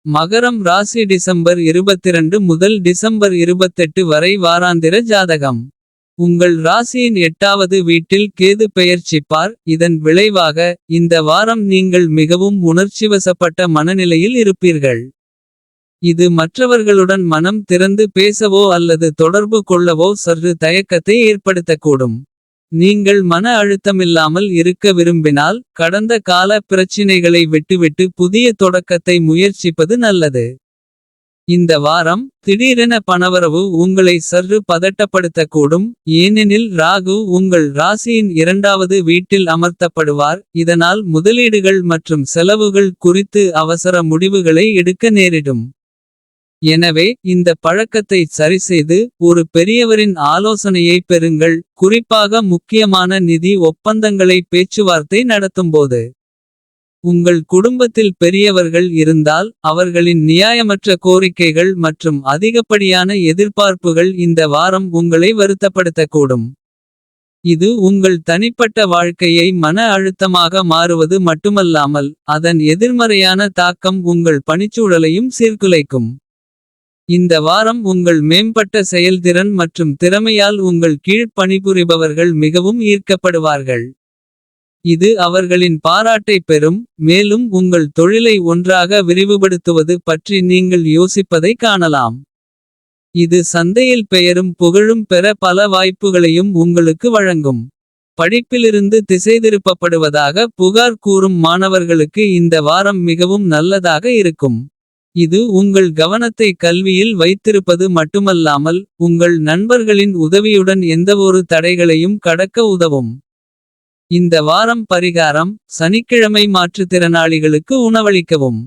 மகரம் ராசி டிசம்பர் 22 முதல் டிசம்பர் 28 வரை வாராந்திர ஜாதகம். உங்கள் ராசியின் 8வது வீட்டில் கேது பெயர்ச்சிப்பார். இதன் விளைவாக இந்த வாரம் நீங்கள் மிகவும் உணர்ச்சிவசப்பட்ட மனநிலையில் இருப்பீர்கள். இது மற்றவர்களுடன் மனம் திறந்து பேசவோ அல்லது தொடர்பு கொள்ளவோ சற்று தயக்கத்தை ஏற்படுத்தக்கூடும். நீங்கள் மன அழுத்தமில்லாமல் இருக்க விரும்பினால் கடந்த கால பிரச்சினைகளை விட்டுவிட்டு புதிய தொடக்கத்தை முயற்சிப்பது நல்லது. இந்த வாரம் திடீரென பணவரவு உங்களை சற்று பதட்டப்படுத்தக்கூடும். ஏனெனில் ராகு உங்கள் ராசியின் 2வது வீட்டில் அமர்த்தப்படுவார். இதனால் முதலீடுகள் மற்றும் செலவுகள் குறித்து அவசர முடிவுகளை எடுக்க நேரிடும். எனவே இந்த பழக்கத்தை சரிசெய்து ஒரு பெரியவரின் ஆலோசனையை பெறுங்கள். குறிப்பாக முக்கியமான நிதி ஒப்பந்தங்களை பேச்சுவார்த்தை நடத்தும்போது. உங்கள் குடும்பத்தில் பெரியவர்கள் இருந்தால் அவர்களின் நியாயமற்ற கோரிக்கைகள் மற்றும் அதிகப்படியான எதிர்பார்ப்புகள் இந்த வாரம் உங்களை வருத்தப்படுத்தக்கூடும். இது உங்கள் தனிப்பட்ட வாழ்க்கையை மன அழுத்தமாக மாறுவது மட்டுமல்லாமல் அதன் எதிர்மறையான தாக்கம் உங்கள் பணிச்சூழலையும் சீர்குலைக்கும். இந்த வாரம் உங்கள் மேம்பட்ட செயல்திறன் மற்றும் திறமையால் உங்கள் கீழ் பணிபுரிபவர்கள் மிகவும் ஈர்க்கப்படுவார்கள். இது அவர்களின் பாராட்டை பெறும். மேலும் உங்கள் தொழிலை ஒன்றாக விரிவுபடுத்துவது பற்றி நீங்கள் யோசிப்பதை காணலாம். இது சந்தையில் பெயரும் புகழும் பெற பல வாய்ப்புகளையும் உங்களுக்கு வழங்கும். படிப்பிலிருந்து திசைதிருப்பப்படுவதாக புகார் கூறும் மாணவர்களுக்கு இந்த வாரம் மிகவும் நல்லதாக இருக்கும். இது உங்கள் கவனத்தை கல்வியில் வைத்திருப்பது மட்டுமல்லாமல் உங்கள் நண்பர்களின் உதவியுடன் எந்தவொரு தடைகளையும் கடக்க உதவும். இந்த வாரம் பரிகாரம்: சனிக்கிழமை மாற்றுத்திறனாளிகளுக்கு உணவளிக்கவும்.